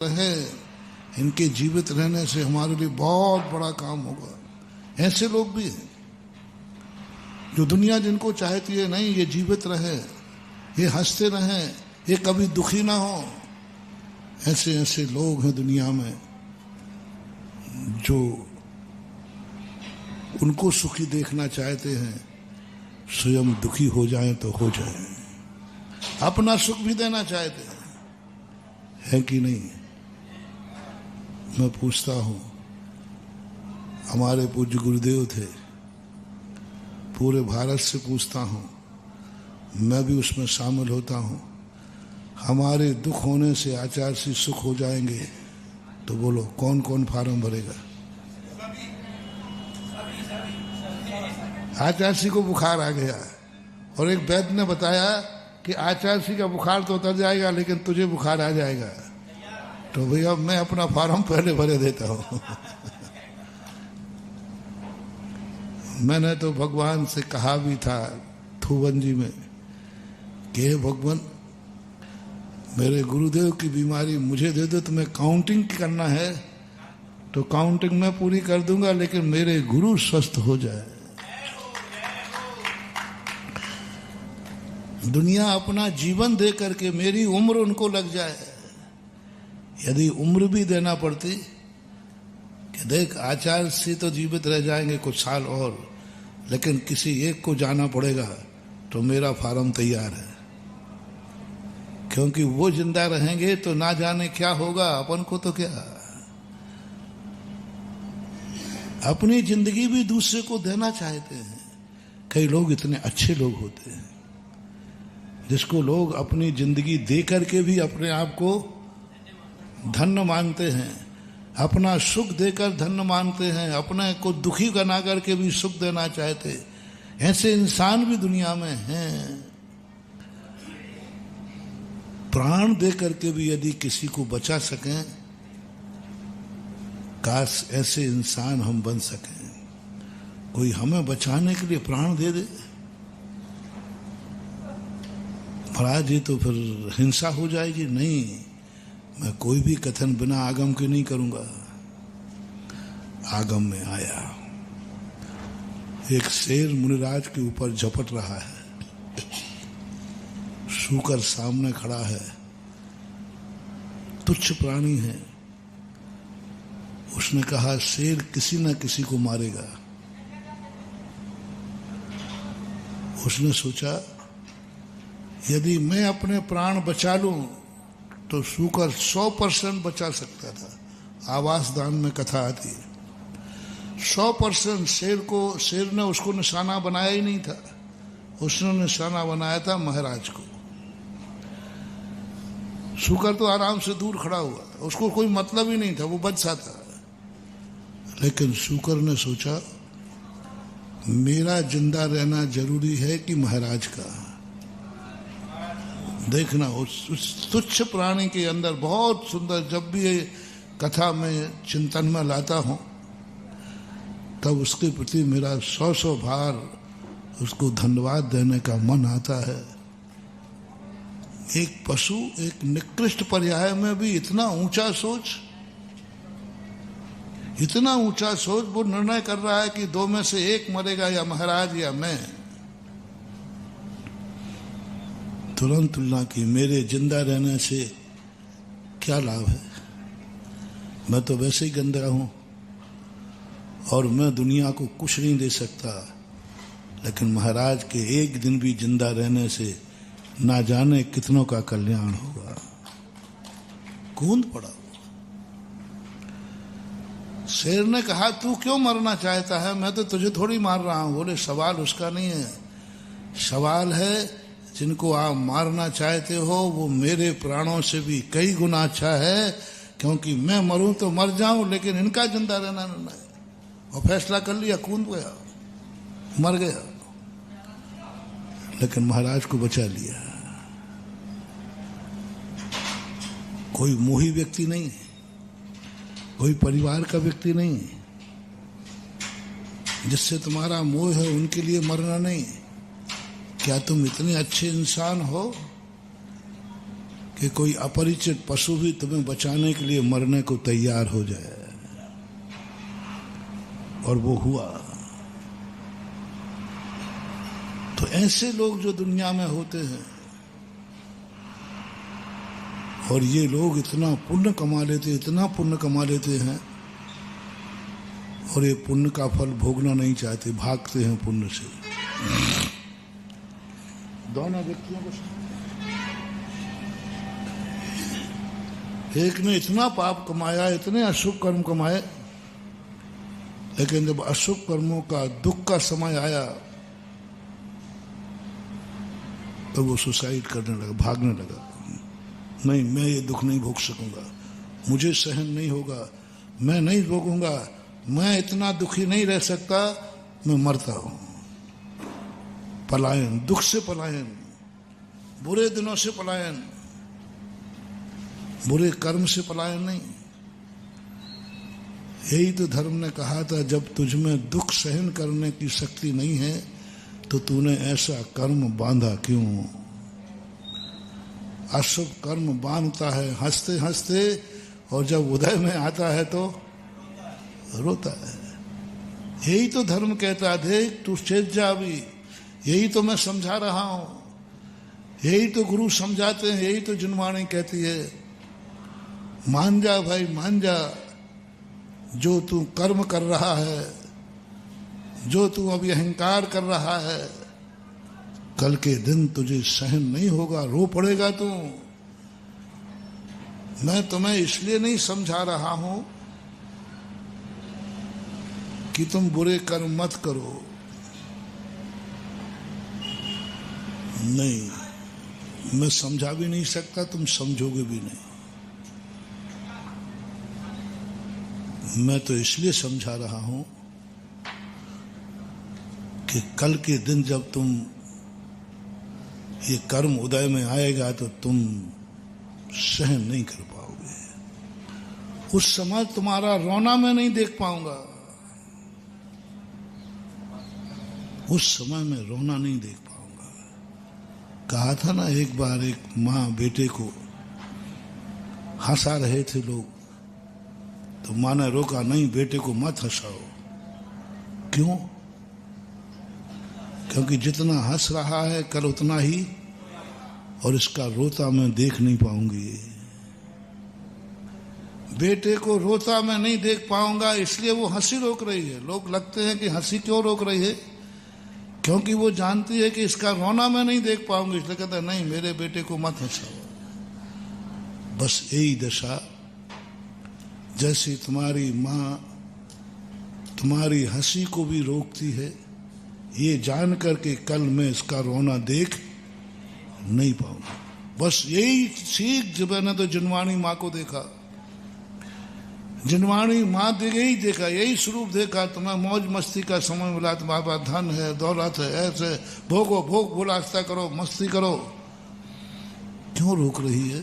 रहे, इनके जीवित रहने से हमारे लिए बहुत बड़ा काम होगा। ऐसे लोग भी हैं जो दुनिया जिनको चाहती है नहीं ये जीवित रहे, ये हंसते रहें, ये कभी दुखी ना हो। ऐसे ऐसे लोग हैं दुनिया में जो उनको सुखी देखना चाहते हैं, स्वयं दुखी हो जाएं तो हो जाएं, अपना सुख भी देना चाहते हैं, है कि नहीं? मैं पूछता हूं, हमारे पूज्य गुरुदेव थे, पूरे भारत से पूछता हूं, मैं भी उसमें शामिल होता हूं। हमारे दुख होने से आचार्य से सुख हो जाएंगे तो बोलो कौन कौन फार्म भरेगा? आचार्य जी को बुखार आ गया और एक वैद्य ने बताया कि आचार्य जी का बुखार तो उतर जाएगा लेकिन तुझे बुखार आ जाएगा, तो भैया मैं अपना फार्म पहले भरे देता हूं। मैंने तो भगवान से कहा भी था थुवन जी में कि हे भगवान, मेरे गुरुदेव की बीमारी मुझे दे दो, तुम्हें काउंटिंग करना है तो काउंटिंग मैं पूरी कर दूंगा, लेकिन मेरे गुरु स्वस्थ हो जाए। दुनिया अपना जीवन दे करके मेरी उम्र उनको लग जाए। यदि उम्र भी देना पड़ती कि देख आचार्य से तो जीवित रह जाएंगे कुछ साल और, लेकिन किसी एक को जाना पड़ेगा, तो मेरा फार्म तैयार है। क्योंकि वो जिंदा रहेंगे तो ना जाने क्या होगा, अपन को तो क्या। अपनी जिंदगी भी दूसरे को देना चाहते हैं। कई लोग इतने अच्छे लोग होते हैं जिसको लोग अपनी जिंदगी दे करके भी अपने आप को धन्य मानते हैं, अपना सुख देकर धन्य मानते हैं, अपने को दुखी बना करके भी सुख देना चाहते। ऐसे इंसान भी दुनिया में हैं। प्राण दे करके भी यदि किसी को बचा सकें, काश ऐसे इंसान हम बन सकें। कोई हमें बचाने के लिए प्राण दे दे, महाराज जी तो फिर हिंसा हो जाएगी। नहीं, मैं कोई भी कथन बिना आगम के नहीं करूंगा। आगम में आया, एक शेर मुनिराज के ऊपर झपट रहा है, सूकर सामने खड़ा है, तुच्छ प्राणी है। उसने कहा शेर किसी न किसी को मारेगा। उसने सोचा यदि मैं अपने प्राण बचा लूं तो सूकर 100% बचा सकता था। आवास दान में कथा आती है 100%। शेर ने उसको निशाना बनाया ही नहीं था, उसने निशाना बनाया था महाराज को। सूकर तो आराम से दूर खड़ा हुआ, उसको कोई मतलब ही नहीं था, वो बच सकता। लेकिन सूकर ने सोचा मेरा जिंदा रहना जरूरी है कि महाराज का। देखना उस तुच्छ प्राणी के अंदर बहुत सुंदर, जब भी ये कथा में चिंतन में लाता हूं तब उसके प्रति मेरा 100 बार उसको धन्यवाद देने का मन आता है। एक पशु, एक निकृष्ट पर्याय में भी इतना ऊंचा सोच, इतना ऊंचा सोच। वो निर्णय कर रहा है कि दो में से एक मरेगा, या महाराज या मैं। तुरंत तुलना की, मेरे जिंदा रहने से क्या लाभ है? मैं तो वैसे ही गंदा हूं और मैं दुनिया को कुछ नहीं दे सकता, लेकिन महाराज के एक दिन भी जिंदा रहने से ना जाने कितनों का कल्याण होगा। कूद पड़ा। शेर ने कहा तू क्यों मरना चाहता है? मैं तो तुझे थोड़ी मार रहा हूं। बोले सवाल उसका नहीं है, सवाल है जिनको आप मारना चाहते हो वो मेरे प्राणों से भी कई गुना अच्छा है, क्योंकि मैं मरूं तो मर जाऊं, लेकिन इनका जिंदा रहना नहीं। और फैसला कर लिया, कूद गया, मर गया, लेकिन महाराज को बचा लिया। कोई मोही व्यक्ति नहीं है, कोई परिवार का व्यक्ति नहीं है। जिससे तुम्हारा मोह है उनके लिए मरना नहीं। क्या तुम इतने अच्छे इंसान हो कि कोई अपरिचित पशु भी तुम्हें बचाने के लिए मरने को तैयार हो जाए, और वो हुआ। तो ऐसे लोग जो दुनिया में होते हैं, और ये लोग इतना पुण्य कमा लेते, इतना पुण्य कमा लेते हैं, और ये पुण्य का फल भोगना नहीं चाहते, भागते हैं पुण्य से। दोनों व्यक्तियों को, एक ने इतना पाप कमाया, इतने अशुभ कर्म कमाए, लेकिन जब अशुभ कर्मों का दुख का समय आया तो वो सुसाइड करने लगा, भागने लगा। नहीं, मैं ये दुख नहीं भोग सकूंगा, मुझे सहन नहीं होगा, मैं नहीं भोगूंगा, मैं इतना दुखी नहीं रह सकता, मैं मरता हूं। पलायन, दुख से पलायन, बुरे दिनों से पलायन, बुरे कर्म से पलायन नहीं। यही तो धर्म ने कहा था, जब तुझ में दुख सहन करने की शक्ति नहीं है तो तूने ऐसा कर्म बांधा क्यों। अशुभ कर्म बांधता है हंसते हंसते, और जब उदय में आता है तो रोता है। यही तो धर्म कहता है, देख तू चेत जा भी, यही तो मैं समझा रहा हूं, यही तो गुरु समझाते हैं, यही तो जिनवाणी कहती है, मान जा भाई मान जा, जो तू कर्म कर रहा है, जो तू अभी अहंकार कर रहा है, कल के दिन तुझे सहन नहीं होगा, रो पड़ेगा तू। मैं तुम्हें इसलिए नहीं समझा रहा हूं कि तुम बुरे कर्म मत करो, नहीं, मैं समझा भी नहीं सकता, तुम समझोगे भी नहीं। मैं तो इसलिए समझा रहा हूं कि कल के दिन जब तुम ये कर्म उदय में आएगा तो तुम सहन नहीं कर पाओगे। उस समय तुम्हारा रोना मैं नहीं देख पाऊंगा, उस समय में रोना नहीं देख पाऊंगा। कहा था ना, एक बार एक माँ बेटे को हंसा रहे थे लोग, तो माँ ने रोका, नहीं बेटे को मत हंसाओ। क्यों? क्योंकि जितना हंस रहा है कल उतना ही, और इसका रोता मैं देख नहीं पाऊंगी। बेटे को रोता मैं नहीं देख पाऊंगा, इसलिए वो हंसी रोक रही है। लोग लगते हैं कि हंसी क्यों रोक रही है, क्योंकि वो जानती है कि इसका रोना मैं नहीं देख पाऊंगी, इसलिए कहता है नहीं मेरे बेटे को मत हंसाओ। बस यही दशा, जैसे तुम्हारी माँ तुम्हारी हंसी को भी रोकती है, ये जान करके कल मैं इसका रोना देख नहीं पाऊंगा। बस यही सीख जब मैंने तो जिनवाणी माँ को देखा, जिनवाणी माँ यही देखा, यही स्वरूप देखा। तुम्हें मौज मस्ती का समय मिला, तुम्हारे पास धन है, दौलत है, ऐसे भोगो, भोग विलासिता करो, मस्ती करो, क्यों रोक रही है?